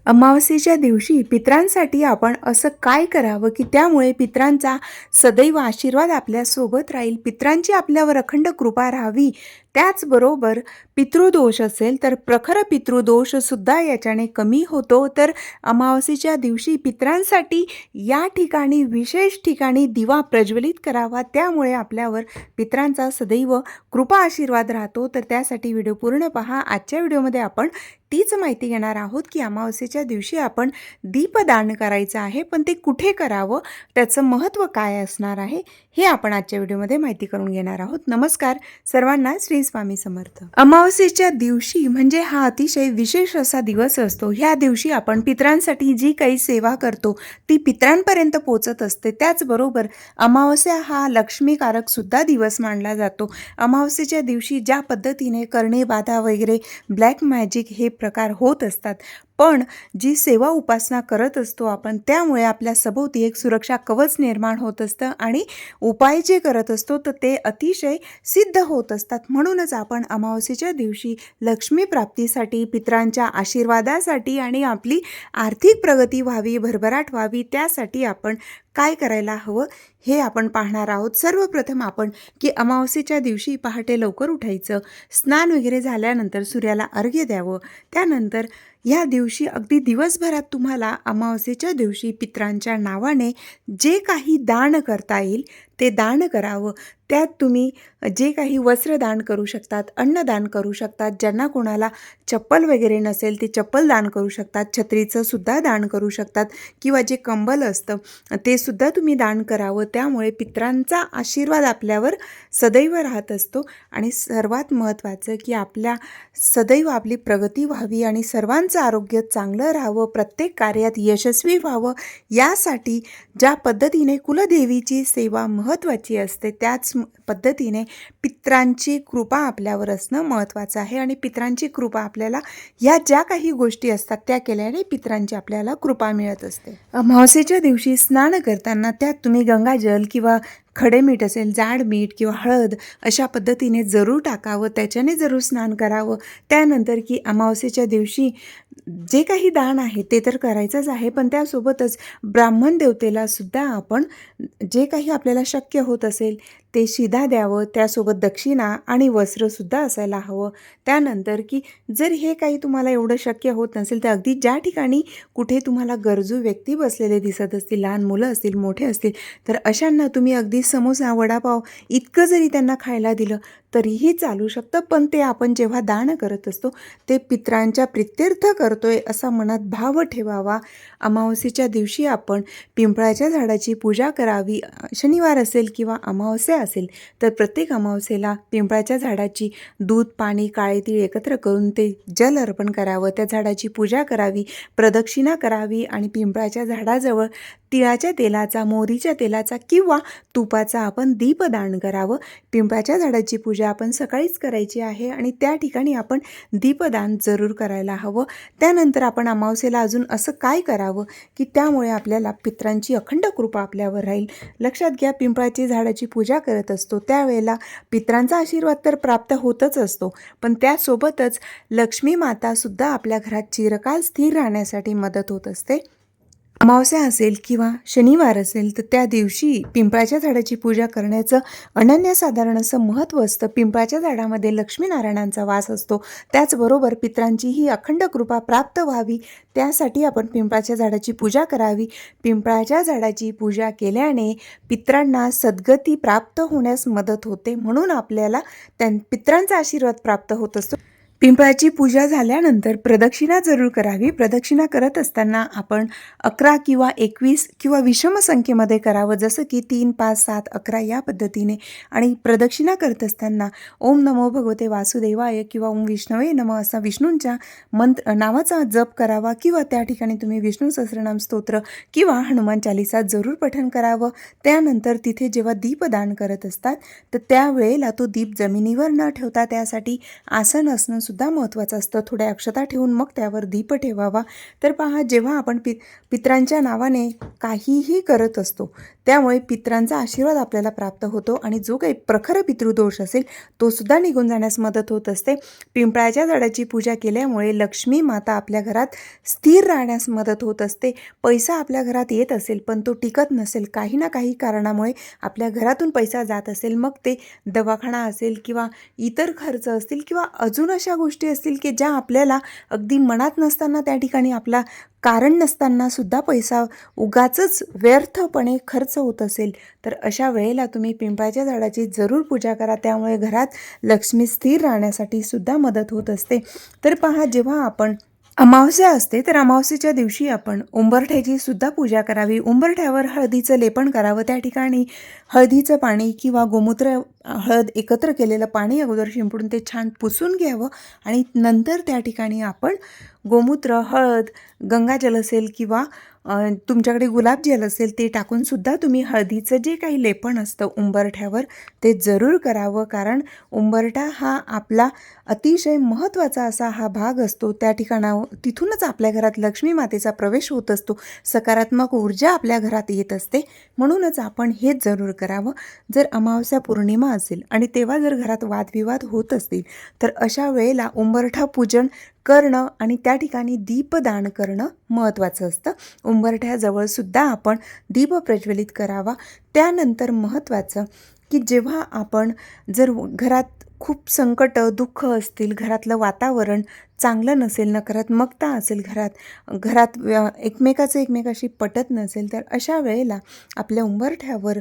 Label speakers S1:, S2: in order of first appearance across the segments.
S1: अमावस्येच्या दिवशी पितरांसाठी आपण असं काय करावं की त्यामुळे पितरांचा सदैव आशीर्वाद आपल्यासोबत राहील, पितरांची आपल्यावर अखंड कृपा राहावी. त्याचबरोबर पितृदोष असेल तर प्रखर पितृदोषसुद्धा याच्याने कमी होतो. तर अमावस्येच्या दिवशी पितरांसाठी या ठिकाणी विशेष ठिकाणी दिवा प्रज्वलित करावा, त्यामुळे आपल्यावर पितरांचा सदैव कृपा आशीर्वाद राहतो. तर त्यासाठी व्हिडिओ पूर्ण पहा. आजच्या व्हिडिओमध्ये आपण तीच माहिती घेणार आहोत की अमावस्येच्या दिवशी आपण दीपदान करायचं आहे, पण ते कुठे करावं, त्याचं महत्त्व काय असणार आहे, हे आपण आजच्या व्हिडिओमध्ये माहिती करून घेणार आहोत. नमस्कार सर्वांना, श्री स्वामी समर्थ. अमावस्येच्या दिवशी म्हणजे हा अतिशय विशेष असा दिवस असतो. ह्या दिवशी आपण पितरांसाठी जी काही सेवा करतो ती पितरांपर्यंत पोचत असते. त्याचबरोबर अमावस्या हा लक्ष्मीकारक सुद्धा दिवस मानला जातो. अमावस्येच्या दिवशी ज्या पद्धतीने करणे बाधा वगैरे ब्लॅक मॅजिक हे प्रकार होत असतात, पण जी सेवा उपासना करत असतो आपण, त्यामुळे आपल्या सभोवती एक सुरक्षा कवच निर्माण होत असतं आणि उपाय जे करत असतो तर ते अतिशय सिद्ध होत असतात. म्हणूनच आपण अमावस्येच्या दिवशी लक्ष्मी प्राप्तीसाठी, पितरांच्या आशीर्वादासाठी आणि आपली आर्थिक प्रगती व्हावी, भरभराट व्हावी, त्यासाठी आपण काय करायला हवं हे आपण पाहणार आहोत. सर्वप्रथम आपण की अमावस्येच्या दिवशी पहाटे लवकर उठायचं, स्नान वगैरे झाल्यानंतर सूर्याला अर्घ्य द्यावं. त्यानंतर या दिवशी अगदी दिवसभरात तुम्हाला अमावस्येच्या दिवशी पितरांच्या नावाने जे काही दान करता येईल ते दान करावं. त्यात तुम्ही जे काही वस्त्रदान करू शकतात, अन्नदान करू शकतात, ज्यांना कोणाला चप्पल वगैरे नसेल ते चप्पल दान करू शकतात, छत्रीचं सुद्धा दान करू शकतात, किंवा जे कंबल असतं ते सुद्धा तुम्ही दान करावं. त्यामुळे पितरांचा आशीर्वाद आपल्यावर सदैव राहत असतो. आणि सर्वात महत्त्वाचं की आपल्या सदैव आपली प्रगती व्हावी आणि सर्वांचं आरोग्य चांगलं राहावं, प्रत्येक कार्यात यशस्वी व्हावं, यासाठी ज्या पद्धतीने कुलदेवीची सेवा महत्त्वाची असते त्याच पद्धतीने पितरांची कृपा आपल्यावर असणं महत्त्वाचं आहे. आणि पितरांची कृपा आपल्याला ह्या ज्या काही गोष्टी असतात त्या केल्याने पितरांची आपल्याला कृपा मिळत असते. अमावस्येच्या दिवशी स्नान करताना त्यात तुम्ही गंगाजल किंवा खडे मीठ असेल, जाड मीठ किंवा हळद अशा पद्धतीने जरूर टाकावं, त्याच्याने जरूर स्नान करावं. त्यानंतर की अमावस्येच्या दिवशी जे काही दान आहे ते तर करायचंच आहे, पण त्यासोबतच ब्राह्मण देवतेला सुद्धा आपण जे काही आपल्याला शक्य होत असेल ते शिधा द्यावं, त्यासोबत दक्षिणा आणि वस्त्रसुद्धा असायला हवं. त्यानंतर की जर हे काही तुम्हाला एवढं शक्य होत नसेल तर अगदी ज्या ठिकाणी कुठे तुम्हाला गरजू व्यक्ती बसलेले दिसत असतील, लहान मुलं असतील, मोठे असतील, तर अशांना तुम्ही अगदी समोसा, वडापाव इतकं जरी त्यांना खायला दिलं तरीही चालू शकतं. पण ते आपण जेव्हा दान करत असतो ते पितरांच्या प्रित्यर्थ करतोय असा मनात भाव ठेवावा. अमावस्येच्या दिवशी आपण पिंपळाच्या झाडाची पूजा करावी. शनिवार असेल किंवा अमावस्या असेल तर प्रत्येक अमावस्येला पिंपळाच्या झाडाची दूध, पाणी, काळे तीळ एकत्र करून ते जल अर्पण करावं, त्या झाडाची पूजा करावी, प्रदक्षिणा करावी आणि पिंपळाच्या झाडाजवळ तिळाच्या तेलाचा, मोहरीच्या तेलाचा किंवा तुपाचा आपण दीपदान करावं. पिंपळाच्या झाडाची पूजा आपण सकाळीच करायची आहे आणि त्या ठिकाणी आपण दीपदान जरूर करायला हवं. त्यानंतर आपण अमावस्येला अजून असं काय करावं की त्यामुळे आपल्याला पितरांची अखंड कृपा आपल्यावर राहील. लक्षात घ्या, पिंपळाची झाडाची पूजा करत असतो त्यावेळेला पितरांचा आशीर्वाद तर प्राप्त होतच असतो, पण त्यासोबतच लक्ष्मी मातासुद्धा आपल्या घरात चिरकाल स्थिर राहण्यासाठी मदत होत असते. अमावस्या असेल किंवा शनिवार असेल तर त्या दिवशी पिंपळाच्या झाडाची पूजा करण्याचं अनन्यसाधारण असं महत्त्व असतं. पिंपळाच्या झाडामध्ये लक्ष्मीनारायणांचा वास असतो. त्याचबरोबर पितरांची ही अखंड कृपा प्राप्त व्हावी त्यासाठी आपण पिंपळाच्या झाडाची पूजा करावी. पिंपळाच्या झाडाची पूजा केल्याने पितरांना सद्गती प्राप्त होण्यास मदत होते, म्हणून आपल्याला पितरांचा आशीर्वाद प्राप्त होत असतो. पिंपळाची पूजा झाल्यानंतर प्रदक्षिणा जरूर करावी. प्रदक्षिणा करत असताना आपण 11 किंवा 21 किंवा विषम संख्येमध्ये करावं, जसं की 3, 5, 7, 11 या पद्धतीने. आणि प्रदक्षिणा करत असताना ओम नमो भगवते वासुदेवाय किंवा ओम विष्णवे नमः असा विष्णूंच्या नावाचा जप करावा, किंवा त्या ठिकाणी तुम्ही विष्णू सहस्रनाम स्तोत्र किंवा हनुमान चालिसा जरूर पठण करावं. त्यानंतर तिथे जेव्हा दीपदान करत असतात तर त्यावेळेला तो दीप जमिनीवर न ठेवता त्यासाठी आसन असणं सुद्धा महत्त्वाचं असतं. थोड्या अक्षता ठेवून मग त्यावर दीप ठेवावा. तर पहा, जेव्हा आपण पितरांच्या नावाने काहीही करत असतो त्यामुळे पितरांचा आशीर्वाद आपल्याला प्राप्त होतो आणि जो काही प्रखर पितृदोष असेल तो सुद्धा निघून जाण्यास मदत होत असते. पिंपळाच्या झाडाची पूजा केल्यामुळे लक्ष्मी माता आपल्या घरात स्थिर राहण्यास मदत होत असते. पैसा आपल्या घरात येत असेल पण तो टिकत नसेल, काही ना काही कारणामुळे आपल्या घरातून पैसा जात असेल, मग ते दवाखाना असेल किंवा इतर खर्च असतील किंवा अजून अशा गोष्टी असतील की ज्या आपल्याला अगदी मनात नसताना त्या ठिकाणी आपला कारण नसताना सुद्धा पैसा उगाचच व्यर्थपणे खर्च होत असेल, तर अशा वेळेला तुम्ही पिंपळाच्या झाडाची जरूर पूजा करा. त्यामुळे घरात लक्ष्मी स्थिर राहण्यासाठी सुद्धा मदत होत असते. तर पहा, जेव्हा आपण अमावस्या असते तर अमावस्येच्या दिवशी आपण उंबरठ्याची सुद्धा पूजा करावी. उंबरठ्यावर हळदीचं लेपन करावं. त्या ठिकाणी हळदीचं पाणी किंवा गोमूत्र हळद एकत्र केलेलं पाणी अगोदर शिंपडून ते छान पुसून घ्यावं आणि नंतर त्या ठिकाणी आपण गोमूत्र, हळद, गंगाजल असेल किंवा तुमच्याकडे गुलाबजल असेल ते टाकून सुद्धा तुम्ही हळदीचं जे काही लेपन असतं उंबरठ्यावर ते जरूर करावं. कारण उंबरठा हा आपला अतिशय महत्त्वाचा असा हा भाग असतो. त्या तिथूनच आपल्या घरात लक्ष्मी मातेचा प्रवेश होत असतो, सकारात्मक ऊर्जा आपल्या घरात येत असते. म्हणूनच आपण हे जरूर करावं. जर अमावस्या पौर्णिमा असेल आणि तेव्हा जर घरात वादविवाद होत असतील तर अशा वेळेला उंबरठा पूजन करणं आणि त्या ठिकाणी दीपदान करणं महत्त्वाचं असतं. उंबरठ्याजवळ सुद्धा आपण दीप प्रज्वलित करावा. त्यानंतर महत्त्वाचं की जेव्हा आपण जर घरात खूप संकट, दुःख असतील, घरातलं वातावरण चांगलं नसेल, नकारात्मकता असेल, घरात एकमेकाशी पटत नसेल, तर अशा वेळेला आपल्या उंबरठ्यावर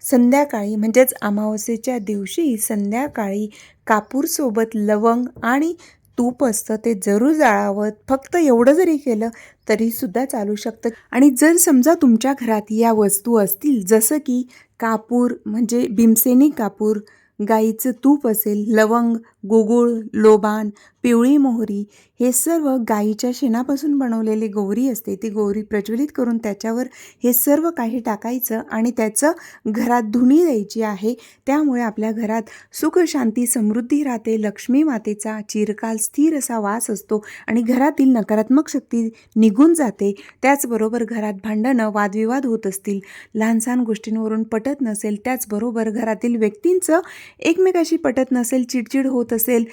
S1: संध्याकाळी म्हणजेच अमावस्येच्या दिवशी संध्याकाळी कापूरसोबत लवंग आणि तूप असतं ते जरूर जाळावं. फक्त एवढं जरी केलं तरीसुद्धा चालू शकतं. आणि जर समजा तुमच्या घरात या वस्तू असतील, जसं की कापूर म्हणजे भीमसेनी कापूर, गाईचं तूप असेल, लवंग, गुगुळ, लोबान, पिवळी मोहरी, हे सर्व गाईच्या शेणापासून बनवलेली गोवरी असते. ती गोवरी प्रज्वलित करून त्याच्यावर हे सर्व काही टाकायचं आणि त्याचं घरात धुनी द्यायची आहे. त्यामुळे आपल्या घरात सुख, शांती, समृद्धी राहते. लक्ष्मी मातेचा चिरकाल स्थिर असा वास असतो आणि घरातील नकारात्मक शक्ती निघून जाते. त्याचबरोबर घरात भांडणं, वादविवाद होत असतील, लहान सहान गोष्टींवरून पटत नसेल, त्याचबरोबर घरातील व्यक्तींचं एकमेकाशी पटत नसेल, चिडचिड होत असेल,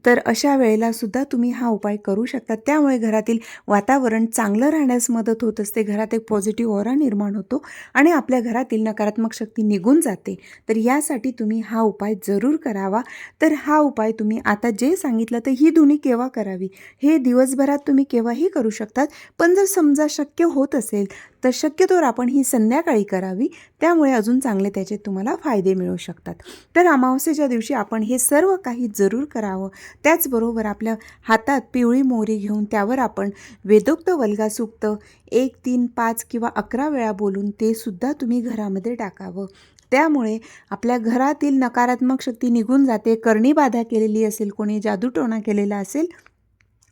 S1: तर अशा वेळेला सुद्धा तुम्ही हा उपाय करू शकता. त्यामुळे घरातील वातावरण चांगलं राहण्यास मदत होत असते. घरात एक पॉझिटिव्ह ऑरा निर्माण होतो आणि आपल्या घरातील नकारात्मक शक्ती निघून जाते. तर यासाठी तुम्ही हा उपाय जरूर करावा. तर हा उपाय तुम्ही आता जे सांगितलं तर ही धुनी केव्हा करावी, हे दिवसभरात तुम्ही केव्हाही करू शकतात. पण जर समजा शक्य होत असेल तर शक्यतोवर आपण ही संध्याकाळी करावी. त्यामुळे अजून चांगले त्याचे तुम्हाला फायदे मिळू शकतात. तर अमावस्येच्या दिवशी आपण हे सर्व काही जरूर करावं. त्याचबरोबर आपल्या हातात पिवळी मोहरी घेऊन त्यावर आपण वेदोक्त वल्गासूक्त 1, 3, 5 किंवा 11 वेळा बोलून ते सुद्धा तुम्ही घरामध्ये टाकावं. त्यामुळे आपल्या घरातील नकारात्मक शक्ती निघून जाते. करणी बाधा केलेली असेल, कोणी जादूटोणा केलेला असेल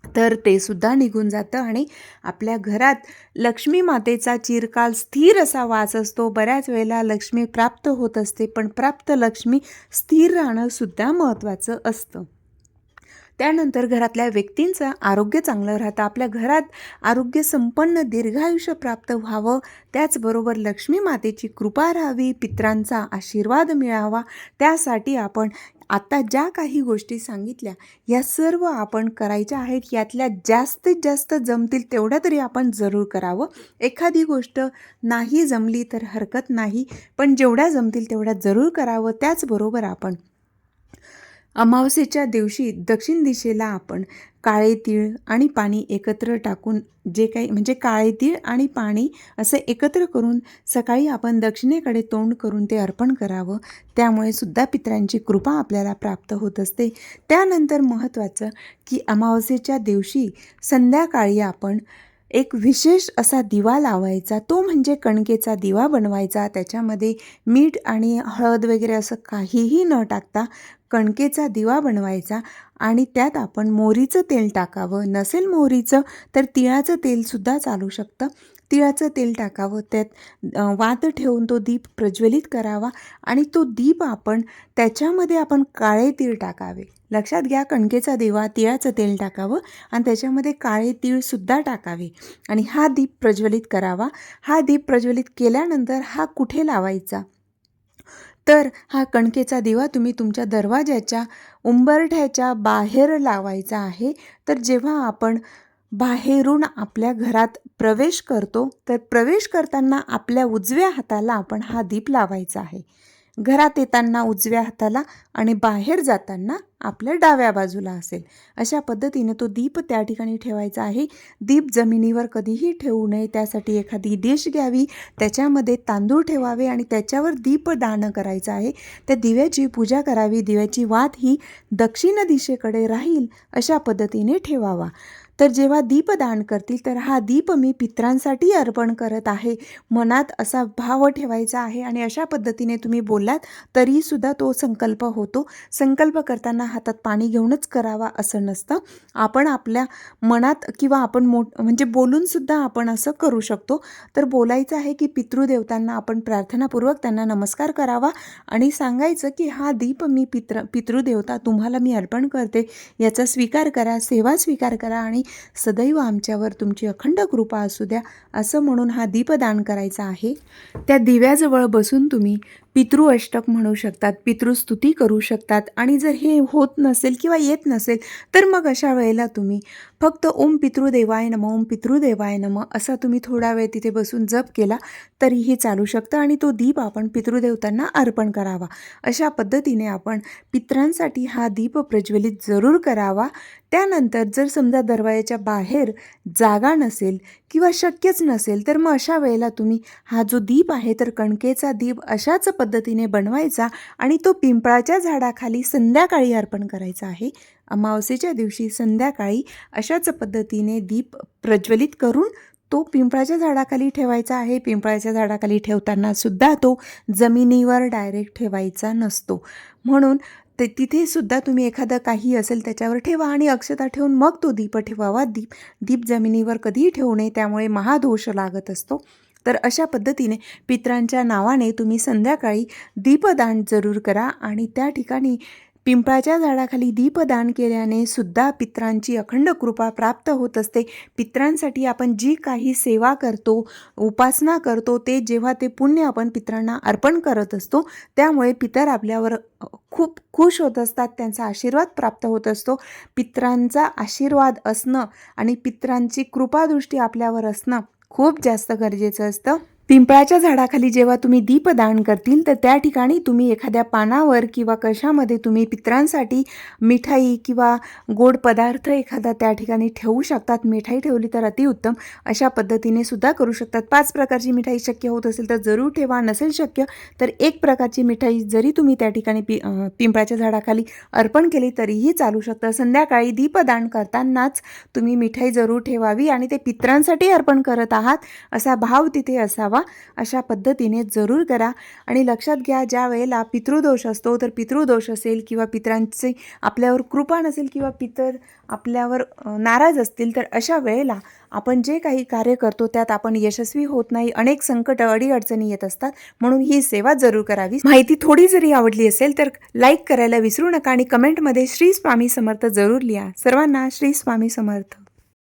S1: तर ते सुद्धा निघून जातं आणि आपल्या घरात लक्ष्मी मातेचा चिरकाल स्थिर असा वास असतो. बऱ्याच वेळेला लक्ष्मी प्राप्त होत असते, पण प्राप्त लक्ष्मी स्थिर राहणं सुद्धा महत्त्वाचं असतं. त्यानंतर घरातल्या व्यक्तींचं आरोग्य चांगलं राहतं. आपल्या घरात आरोग्य संपन्न दीर्घायुष्य प्राप्त व्हावं, त्याचबरोबर लक्ष्मी मातेची कृपा राहावी, पितरांचा आशीर्वाद मिळावा, त्यासाठी आपण आता ज्या काही गोष्टी सांगितल्या या सर्व आपण करायच्या आहेत. यातल्या जास्तीत जास्त जमतील तेवढ्या तरी आपण जरूर करावं. एखादी गोष्ट नाही जमली तर हरकत नाही, पण जेवढ्या जमतील तेवढ्या जरूर करावं. त्याचबरोबर आपण अमावस्येच्या दिवशी दक्षिण दिशेला आपण काळे तीळ आणि पाणी एकत्र टाकून, जे काही म्हणजे काळे तीळ आणि पाणी असं एकत्र करून सकाळी आपण दक्षिणेकडे तोंड करून ते अर्पण करावं. त्यामुळे सुद्धा पितरांची कृपा आपल्याला प्राप्त होत असते. त्यानंतर महत्त्वाचं की अमावस्येच्या दिवशी संध्याकाळी आपण एक विशेष असा दिवा लावायचा. तो म्हणजे कणकेचा दिवा बनवायचा. त्याच्यामध्ये मीठ आणि हळद वगैरे असं काहीही न टाकता कणकेचा दिवा बनवायचा आणि त्यात आपण मोहरीचं तेल टाकावं. नसेल मोहरीचं तर तिळाचं तेलसुद्धा चालू शकतं. तिळाचं तेल टाकावं, त्यात वात ठेवून तो दीप प्रज्वलित करावा आणि तो दीप आपण त्याच्यामध्ये आपण काळे तीळ टाकावे. लक्षात घ्या, कणकेचा दिवा तिळाचं तेल टाकावं आणि त्याच्यामध्ये काळे तीळसुद्धा टाकावे आणि हा दीप प्रज्वलित करावा. हा दीप प्रज्वलित केल्यानंतर हा कुठे लावायचा, तर हा कणकेचा दिवा तुम्ही तुमच्या दरवाजाच्या उंबरठ्याच्या बाहेर लावायचा आहे. तर जेव्हा आपण बाहेरून आपल्या घरात प्रवेश करतो, तर प्रवेश करताना आपल्या उजव्या हाताला आपण हा दीप लावायचा आहे. घरात येताना उजव्या हाताला आणि बाहेर जाताना आपल्या डाव्या बाजूला असेल. अशा पद्धतीने तो दीप त्या ठिकाणी ठेवायचा आहे. दीप जमिनीवर कधीही ठेवू नये. त्यासाठी एखादी डिश घ्यावी, त्याच्यामध्ये तांदूळ ठेवावे आणि त्याच्यावर दीपदान करायचं आहे. त्या दिव्याची पूजा करावी. दिव्याची वात ही दक्षिण दिशेकडे राहील अशा पद्धतीने ठेवावा. तर जेव्हा दीपदान करतील, तर हा दीप मी पितरांसाठी अर्पण करत आहे, मनात असा भाव ठेवायचा आहे. आणि अशा पद्धतीने तुम्ही बोललात तरीसुद्धा तो संकल्प होतो. संकल्प करताना हातात पाणी घेऊनच करावा असं नसतं. आपण आपल्या मनात किंवा आपण म्हणजे बोलूनसुद्धा आपण असं करू शकतो. तर बोलायचं आहे की पितृदेवतांना आपण प्रार्थनापूर्वक त्यांना नमस्कार करावा आणि सांगायचं की हा दीप मी पितृदेवता तुम्हाला मी अर्पण करते, याचा स्वीकार करा, सेवा स्वीकार करा आणि सदैव आमच्यावर तुमची अखंड कृपा असू द्या, असं म्हणून हा दीपदान करायचा आहे. त्या दिव्याजवळ बसून तुम्ही पितृअष्टक म्हणू शकतात, पितृस्तुती करू शकतात. आणि जर हे होत नसेल किंवा येत नसेल, तर मग अशा वेळेला तुम्ही फक्त ओम पितृदेवाय नमः, ओम पितृदेवाय नमः असा तुम्ही थोडा वेळ तिथे बसून जप केला तरीही चालू शकतं आणि तो दीप आपण पितृदेवतांना अर्पण करावा. अशा पद्धतीने आपण पितरांसाठी हा दीप प्रज्वलित जरूर करावा. त्यानंतर जर समजा दरवाजाच्या बाहेर जागा नसेल किंवा शक्यच नसेल, तर मग अशा वेळेला तुम्ही हा जो दीप आहे, तर कणकेचा दीप अशाच पद्धतीने बनवायचा आणि तो पिंपळाच्या झाडाखाली संध्याकाळी अर्पण करायचा आहे. अमावस्येच्या दिवशी संध्याकाळी अशाच पद्धतीने दीप प्रज्वलित करून तो पिंपळाच्या झाडाखाली ठेवायचा आहे. पिंपळाच्या झाडाखाली ठेवताना सुद्धा तो जमिनीवर डायरेक्ट ठेवायचा नसतो. म्हणून तिथे सुद्धा तुम्ही एखादं काही असेल त्याच्यावर ठेवा आणि अक्षता ठेवून मग तो दीप ठेवावा. दीप जमिनीवर कधीही ठेवू नये, त्यामुळे महादोष लागत असतो. तर अशा पद्धतीने पितरांच्या नावाने तुम्ही संध्याकाळी दीपदान जरूर करा आणि त्या ठिकाणी पिंपळाच्या झाडाखाली दीपदान केल्याने सुद्धा पितरांची अखंड कृपा प्राप्त होत असते. पितरांसाठी आपण जी काही सेवा करतो, उपासना करतो, ते जेव्हा ते पुण्य आपण पितरांना अर्पण करत असतो, त्यामुळे पितर आपल्यावर खूप खुश होत असतात, त्यांचा आशीर्वाद प्राप्त होत असतो. पितरांचा आशीर्वाद असणं आणि पितरांची कृपादृष्टी आपल्यावर असणं खूप जास्त गरजेचं असतं. पिंपळाच्या झाडाखाली जेव्हा तुम्ही दीपदान करतील, तर त्या ठिकाणी तुम्ही एखाद्या पानावर किंवा कशामध्ये तुम्ही पितरांसाठी मिठाई किंवा गोड पदार्थ एखादा त्या ठिकाणी ठेवू शकतात. मिठाई ठेवली तर अतिउत्तम. अशा पद्धतीने सुद्धा करू शकतात. 5 प्रकारची मिठाई शक्य होत असेल तर जरूर ठेवा, नसेल शक्य तर 1 प्रकारची मिठाई जरी तुम्ही त्या ठिकाणी पिंपळाच्या झाडाखाली अर्पण केली तरीही चालू शकतं. संध्याकाळी दीपदान करतानाच तुम्ही मिठाई जरूर ठेवावी आणि ते पितरांसाठी अर्पण करत आहात असा भाव तिथे असावा. अशा पद्धतीने जरूर करा. आणि लक्षात घ्या, ज्या वेळेला पितृदोष असतो, तर पितृदोष असेल किंवा पितरांची आपल्यावर कृपा नसेल किंवा पितर आपल्यावर नाराज असतील, तर अशा वेळेला आपण जे काही कार्य करतो त्यात आपण यशस्वी होत नाही. अनेक संकट अडीअडचणी येत असतात. म्हणून ही सेवा जरूर करावी. माहिती थोडी जरी आवडली असेल तर लाईक करायला विसरू नका आणि कमेंटमध्ये श्री स्वामी समर्थ जरूर लिहा. सर्वांना श्री स्वामी समर्थ.